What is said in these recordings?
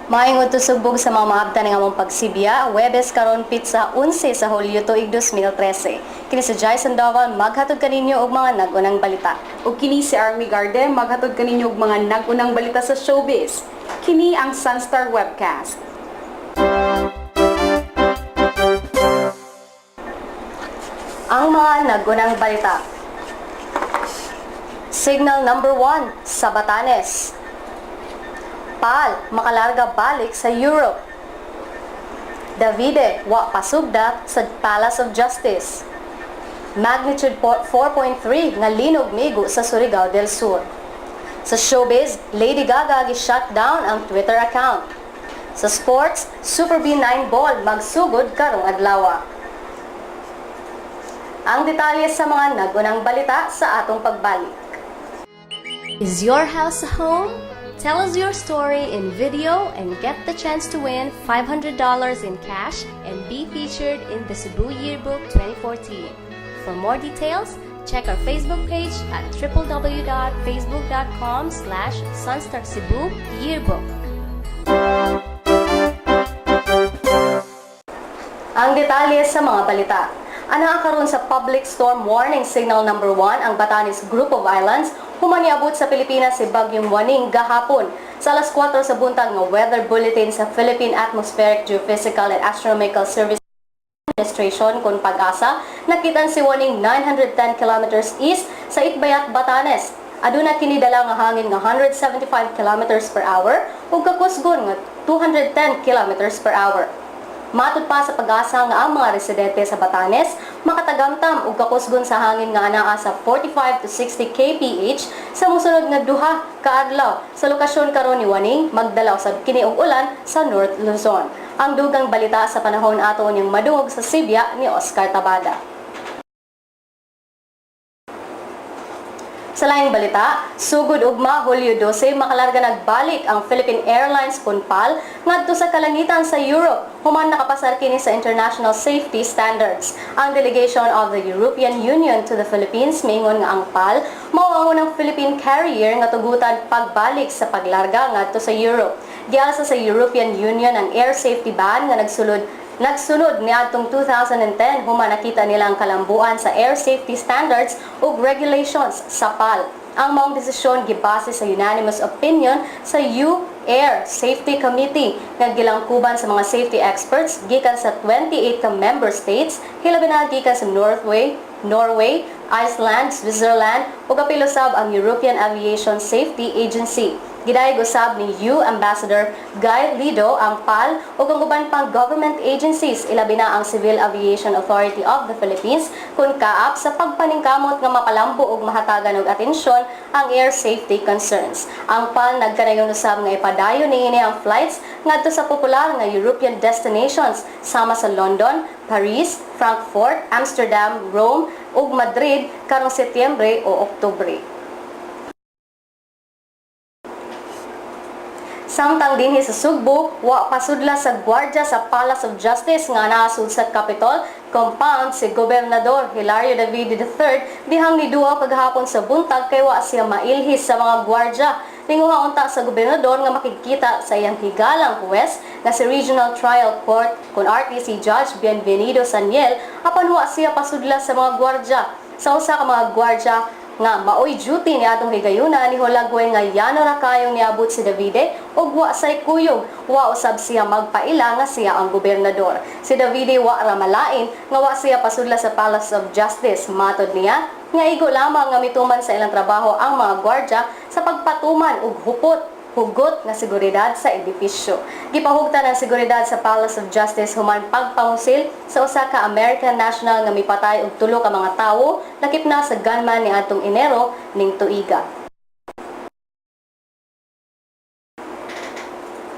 Maayong tusubog sa mga maabtan ng among pagsibya, Webes karon pitsa 11 sa Hulyo tuig 2013. Kini si Jason Doval maghatod kaninyo og mga nag-unang balita. Ug kini si Army Garde maghatod kaninyo og mga nag-unang balita sa showbiz. Kini ang Sun.Star Webcast. Ang mga nag-unang balita. Signal number 1 sa Batanes. Pal, makalarga balik sa Europe. Davide, wa pasugda sa Palace of Justice. Magnitude 4.3 nga linog migo sa Surigao del Sur. Sa showbiz, Lady Gaga gi-shut down ang Twitter account. Sa sports, Super B9 ball magsugod karong adlaw. Ang detalye sa mga nag-unang balita sa atong pagbalik. Is your house a home? Tell us your story in video and get the chance to win $500 in cash and be featured in the Cebu Yearbook 2014. For more details, check our Facebook page at www.facebook.com/SunStarCebu Yearbook. Ang detalye sa mga balita. Ana karon sa public storm warning signal number 1 ang Batanes Group of Islands humaniabot sa Pilipinas si Bagyong Waning gahapon. Sa alas 4 sa buntag nga weather bulletin sa Philippine Atmospheric, Geophysical and Astronomical Service Administration kung pag-asa, nakitan si Waning 910 kilometers east sa Itbayat, Batanes. Aduna kini dala nga hangin nga 175 kilometers per hour ug kakusgon nga 210 kilometers per hour. Matud pa sa pag-asa nga ang mga residente sa Batanes makatagamtam og kakusgon sa hangin nga anaa sa 45 to 60 kph sa mosunod nga duha ka adlaw sa lokasyon karon ni Waning magdalaw sab kini og ulan sa North Luzon. Ang dugang balita sa panahon ato niyang madungog sa Sibya ni Oscar Tabada. Sa laing balita, sugod ugma Hulyo 12 makalarga nagbalik ang Philippine Airlines PAL ngadto sa kalangitan sa Europe human nakapasar kini sa international safety standards. Ang delegation of the European Union to the Philippines miingon nga ang PAL mao ang unang Philippine carrier nga tugutan pagbalik sa paglarga ngadto sa Europe. Giasa sa European Union ang air safety ban nga nagsunod ni atong 2010 human nakita nila ang kalambuan sa air safety standards ug regulations sa PAL. Ang maong desisyon gibase sa unanimous opinion sa Air Safety Committee nga gilangkuban sa mga safety experts gikan sa 28 ka member states, hilabi na gikan sa Norway, Iceland, Switzerland ug apil usab ang European Aviation Safety Agency. Gidayeg usab ni Ambassador Guy Lido ang PAL ug ang uban pang government agencies ilabi na ang Civil Aviation Authority of the Philippines kun kaap sa pagpaningkamot nga mapalambo ug mahatagan og atensyon ang air safety concerns. Ang PAL nagkanayon usab nga ipadayon niini ang flights ngadto sa popular nga European destinations sama sa London, Paris, Frankfurt, Amsterdam, Rome ug Madrid karong Setyembre o Oktubre. Samtang dinhi sa Sugbo, wa pasudla sa gwardya sa Palace of Justice nga nasud sa Capitol compound si Gobernador Hilario David III dihang niduaw kagahapon sa buntag kay wa siya mailhis sa mga gwardya. Tinguha unta sa gobernador nga makikita sa iyang higalang huwes nga si Regional Trial Court kun RTC Judge Bienvenido Saniel apan wa siya pasudla sa mga gwardya. Sa usa ka mga gwardya nga maoy duty ni atong higayuna ni Hulagway nga yano ra kayong niabot si Davide ug wa say kuyog, wa usab siya magpaila nga siya ang gobernador. Si Davide wa ra malain nga wa siya pasudla sa Palace of Justice. Matod niya nga igo lamang nga mituman sa ilang trabaho ang mga gwardya sa pagpatuman ug hugot nga seguridad sa edifisyo. Gipahugtan ang seguridad sa Palace of Justice human pagpangusil sa usa ka American national nga mipatay og 3 ka mga tawo lakip na sa gunman ni atong Enero ning tuiga.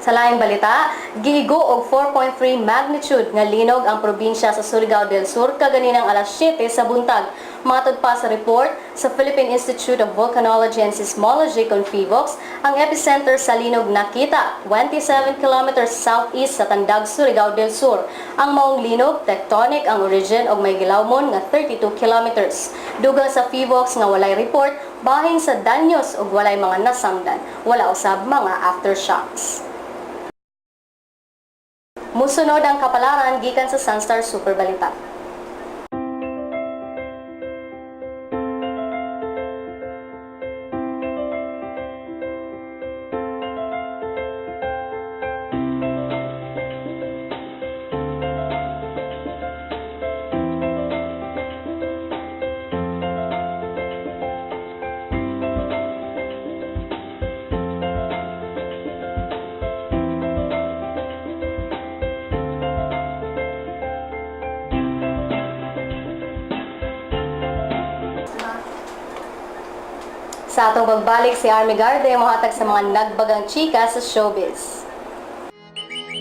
Sa laing balita, giigo og 4.3 magnitude nga linog ang probinsya sa Surigao del Sur kaganinang alas 7 sa buntag. Matod pa sa report sa Philippine Institute of Volcanology and Seismology kung PHIVOLCS, ang epicenter sa linog nakita 27 kilometers southeast sa Tandag, Surigao del Sur. Ang maong linog, tectonic ang origin og may gilawmon nga 32 kilometers. Dugang sa PHIVOLCS nga walay report bahin sa danyos ug walay mga nasamdan. Wala usab mga aftershocks. Musunod ang kapalaran gikan sa Sun.Star Super Balita. Sa atong pagbalik, si Army Garde mohatag sa mga nagbagang chika sa showbiz.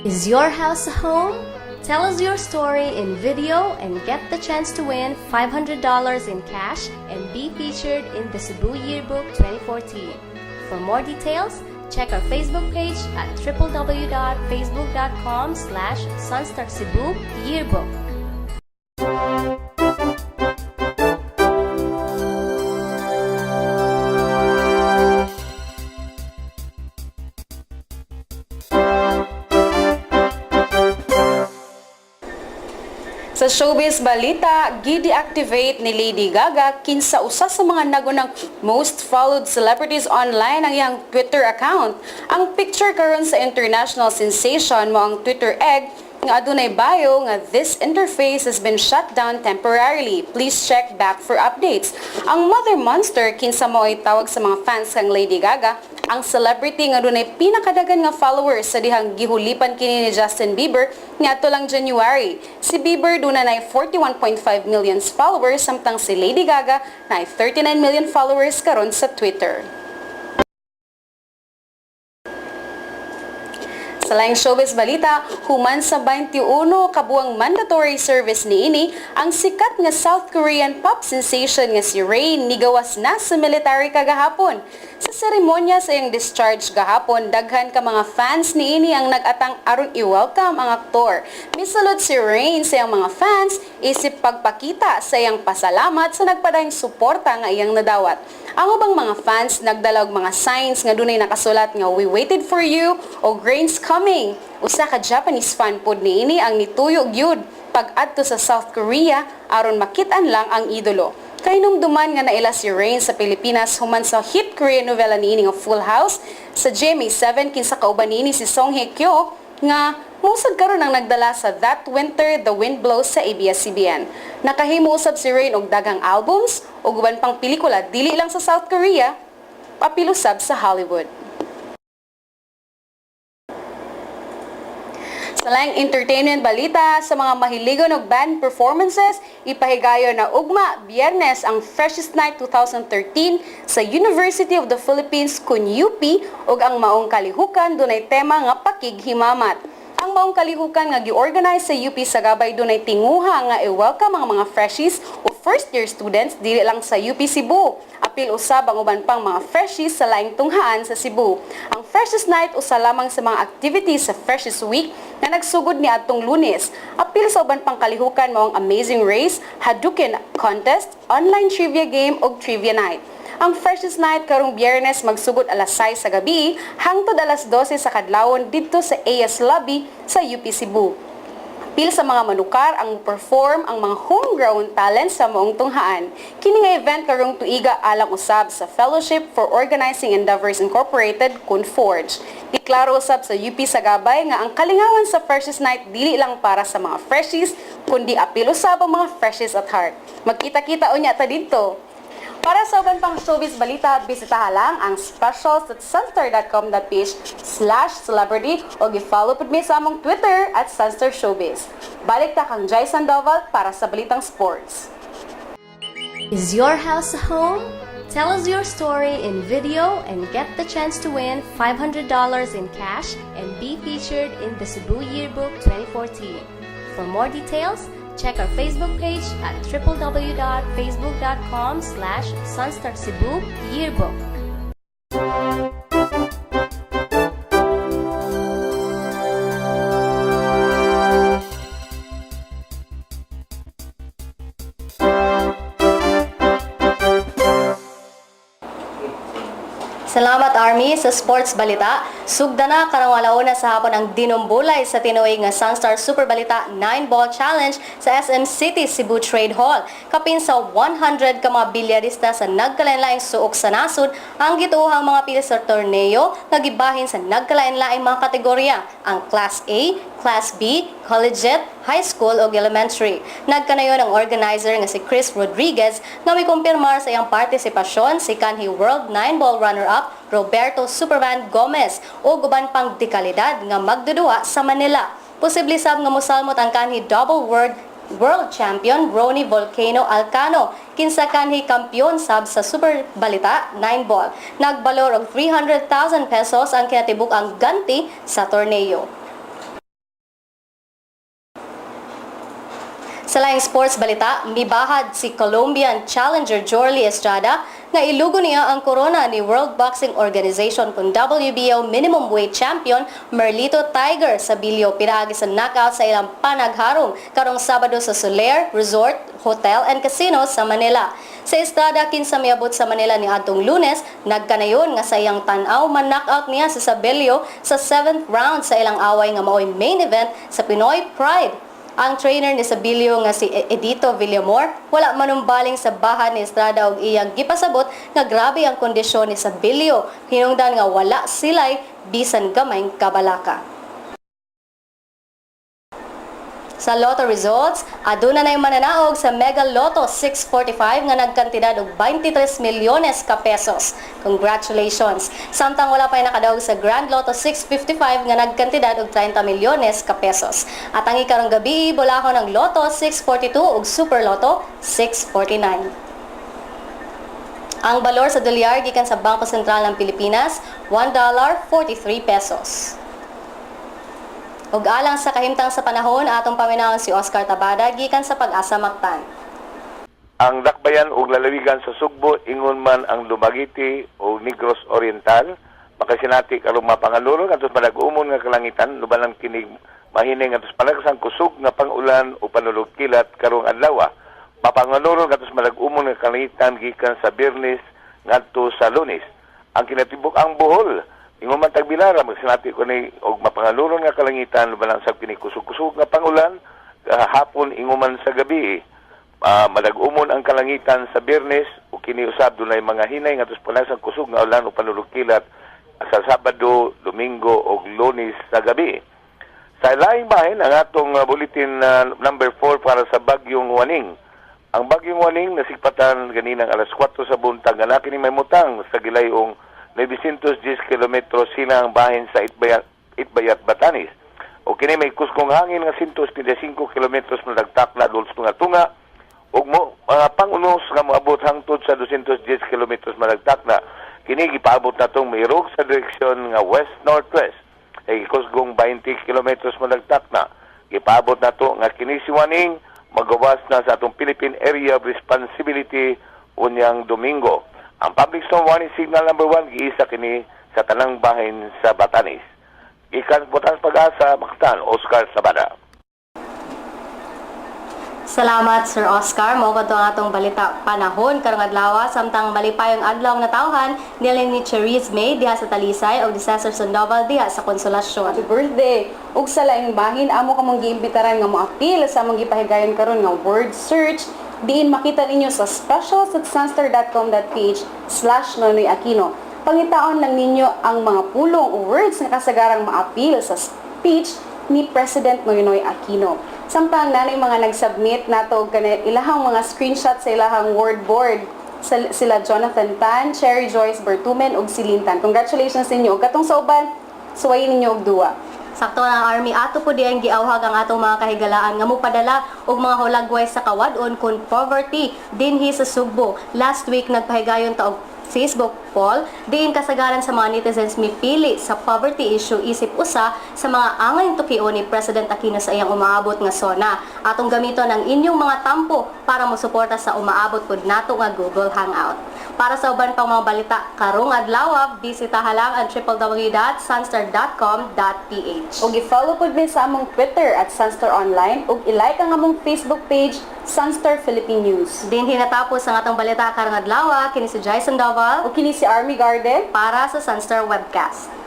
Is your house a home? Tell us your story in video and get the chance to win $500 in cash and be featured in the Cebu Yearbook 2014. For more details, check our Facebook page at www.facebook.com/SunStarCebu Yearbook. Sa showbiz balita, gi-deactivate ni Lady Gaga kinsa usa sa mga nagunang most followed celebrities online ang iyang Twitter account. Ang picture karon sa international sensation mo ang Twitter egg nga adunay bio nga this interface has been shut down temporarily. Please check back for updates. Ang Mother Monster kinsa mao ay tawag sa mga fans kang Lady Gaga, ang celebrity nga adunay pinakadagan nga followers sa dihang gihulipan kini ni Justin Bieber niadto lang January. Si Bieber dunay 41.5 million followers samtang si Lady Gaga nay 39 million followers karon sa Twitter. Sa laing showbiz balita, human sa 21 kabuang mandatory service niini, ang sikat nga South Korean pop sensation nga si Rain nigawas na sa military kagahapon. Sa seremonya sa iyang discharge gahapon, daghan ka mga fans niini ang nag-atang aron i-welcome ang aktor. Misulod si Rain sa iyang mga fans, isip pagpakita sa iyang pasalamat sa nagpadayong suporta nga iyang nadawat. Ang ubang mga fans nagdala og mga signs nga dunay nakasulat nga "We waited for you" o "Rain's coming". Usa ka Japanese fan pod niini ang nituyo gyud pag-adto sa South Korea aron makit-an lang ang idolo. Kahinumduman nga naila si Rain sa Pilipinas human sa hit Korean novela niini nga Full House. Sa GMA7 kinsa kauban niini si Song Hye Kyo nga musad karon ang nagdala sa That Winter the Wind Blows sa ABS-CBN. Nakahimo usab si Rain og daghang albums ug uban pang pelikula dili lang sa South Korea, papilusab sa Hollywood. Sa laing entertainment balita, sa mga mahiligon og band performances, ipahigayon na ugma Biyernes ang Freshest Night 2013 sa University of the Philippines kun UP ug ang maong kalihukan dunay tema nga pakighimamat. Ang maong kalihukan nga gi-organize sa UP sa gabay dunay tinguha nga i-welcome ang mga freshies o first-year students dili lang sa UP Cebu. Apil usab ang uban pang mga freshies sa laing tunghaan sa Cebu. Ang Freshest Night usa lamang sa mga activities sa Freshest Week na nagsugod ni adtong Lunes. Apil sa uban pang kalihukan mao ang Amazing Race, Hadouken Contest, online trivia game ug trivia night. Ang Freshest Night karong Biyernes magsugod alas 6 sa gabi hangtod alas 12 sa kadlawon didto sa AS Lobby sa UP Cebu. Pil sa mga manukar ang perform ang mga homegrown talents sa maong tunghaan. Kini nga event karong tuiga alang usab sa Fellowship for Organizing Endeavors Incorporated kun Forge. Iklaro usab sa UP sa gabay nga ang kalingawan sa Freshest Night dili lang para sa mga freshies kundi apil usab ang mga freshies at heart. Magkita-kita unya ta didto. Para sa uban pang showbiz balita, bisitaha lang ang specials at sunstar.com.ph/celebrity o gi-follow pud mi sa among Twitter at Sunstar Showbiz. Balik ta kang Jai Sandoval para sa Balitang Sports. Is your house a home? Tell us your story in video and get the chance to win $500 in cash and be featured in the Cebu Yearbook 2014. For more details, check our Facebook page at www.facebook.com/SunStarCebu Yearbook. Salamat Salamat, Army. Sa sports balita, sugda na karong alauna sa hapon ang dinumbulay sa tinuig nga Sun.Star Super Balita 9-Ball Challenge sa SM City, Cebu Trade Hall. Kapin sa 100 ka mga bilyarista sa nagkalain-laing suok sa nasud ang gituohang mga pili sa torneo nga gibahin sa nagkalain-laing mga kategorya, ang Class A, Class B, Collegiate, High School ug Elementary. Nagkanayon ang organizer nga si Chris Rodriguez nga may kumpirmar sa iyang partisipasyon si kanhi World 9-Ball runner-up Roberto Superman Gomez o guban pang dekalidad nga magdudua sa Manila. Posible sab nga mosalmot ang kanhi double world champion Ronnie Volcano Alcano kinsa kanhi kampyon sab sa Super Balita 9-Ball. Nagbalor og 300,000 pesos ang kinatibuk ang ganti sa torneo. Sa laing sports balita, mibahad si Colombian challenger Jorly Estrada nga ilugo niya ang korona ni World Boxing Organization kung WBO minimum weight champion Merlito Tiger sa Bilyo pinaagi sa knockout sa ilang panagharong karong Sabado sa Soler Resort, Hotel and Casino sa Manila. Sa Estrada kinsa miabot sa Manila ni adtong Lunes, nagkanayon nga sa iyang tan-aw man-knockout niya sa Sabelio sa 7th round sa ilang away nga mao'y main event sa Pinoy Pride. Ang trainer ni Sabilio nga si Edito Villamor wala manumbaling sa bahan ni Estrada og iyang gipasabot nga grabe ang kondisyon ni Sabilio. Hinungdan nga wala sila'y bisan gamayng kabalaka. Sa Lotto results, aduna na yung mananaog sa Mega Lotto 645 nga nagkantidad og 23 milyones ka pesos. Congratulations! Samtang wala pa nakadaog sa Grand Lotto 655 nga nagkantidad og 30 milyones ka pesos. At ang ikarong gabi, bulahon ng Lotto 642 ug Super Lotto 649. Ang balor sa dolyar gikan sa Bangko Sentral ng Pilipinas, $1.43 pesos. Ug alang sa kahimtang sa panahon, atong paminaon si Oscar Tabada gikan sa Pag-asa Mactan. Ang dakbayan ug lalawigan sa Sugbo ingon man ang Lumagiti o Negros Oriental makasinati karong mapangaluro atus panag-umon nga kalangitan lubanan kini mahining atus palagsang kusog nga pangulan o panulog kilat karong adlaw. Mapangaluro atus manag-umon nga kalangitan gikan sa Biyernes ngadto sa Lunes. Ang kinatibuk ang Bohol ingon man tagbilara magsinati ko ni og mapangaluron nga kalangitan lubanan sa kini kusog-kusog nga pangulan hapon ingon man sa gabi. Madag-umon ang kalangitan sa Biyernes o kini usab dunay mga hinay ngadto sa kusog nga ulan o panulog-kilat sa Sabado, Domingo ug Lunes sa gabi. Sa laing bahin ang atong bulletin number 4 para sa Bagyong Waning. Ang Bagyong Waning nasikpatan ganinang alas 4 sa buntag nga kini may mutang sa gilayong 910 kilometro silang bahin sa Itbayat, Batanes. O kini may kuskong hangin nga 125 kilometros na nagtakna dulce tunga-tunga ug mga pangunos nga moabot hangtod sa 210 kilometros na nagtakna. Kini gipaabot na tong mayrog sa direksyon nga west-northwest. Ay kusgong 20 kilometros na nagtakna. Gipaabot na to nga kini si Waning magawas na sa atong Philippine Area of Responsibility unyang Domingo. Ang public storm warning signal number 1 giisa kini sa tanang bahin sa Batanes. Ikan Butang Pag-asa, Mactan, Oscar Sabada. Salamat Sir Oscar. Mao kadto ang atong balita panahon karong adlaw samtang malipayong adlaw nga tawhan nila ni Cherise May diha sa Talisay ug Disaster Sandoval diha sa Konsolasyon. Happy birthday! Ug sa laing bahin, amo ka mong giimbitaran nga mo-appeal sa mong gipahigayon karon nga word search diin makita ninyo sa specials at sunstar.com.ph/Nonoy Aquino. Pangitaon lang ninyo ang mga pulong o words nga kasagarang ma-appeal sa speech ni President Nonoy Aquino. Samtang nanay mga nag-submit nato og ilahang mga screenshot sa ilahang word board sila Jonathan Tan, Cherry Joyce Bertumen ug Silintan. Congratulations ninyo. Ug katong sa uban, suwayin ninyo og duwa. Sakto ang Army ato po diyan giawhag ang atong mga kahigalaan nga mopadala og mga hulagway sa kawadon kon poverty dinhi sa Sugbo. Last week nagpahigayon ta og Facebook poll diin kasagaran sa mga netizens mipili sa poverty issue isip usa sa mga angay tukion ni President Aquino sa iyang umaabot nga sona. Atong gamiton ang inyong mga tampo para mosuporta sa umaabot pud nato nga Google Hangout. Para sa uban pang mga balita karong adlaw, bisitaha lang ang www.sunstar.com.ph. Ug i-follow pud mi sa among Twitter at Sun.Star Online ug i-like ang among Facebook page Sun.Star Philippine News. Dinhi natapos ang atong balita karong adlaw, kini si Jason Doval O kini si Army Garden. para sa Sun.Star Webcast.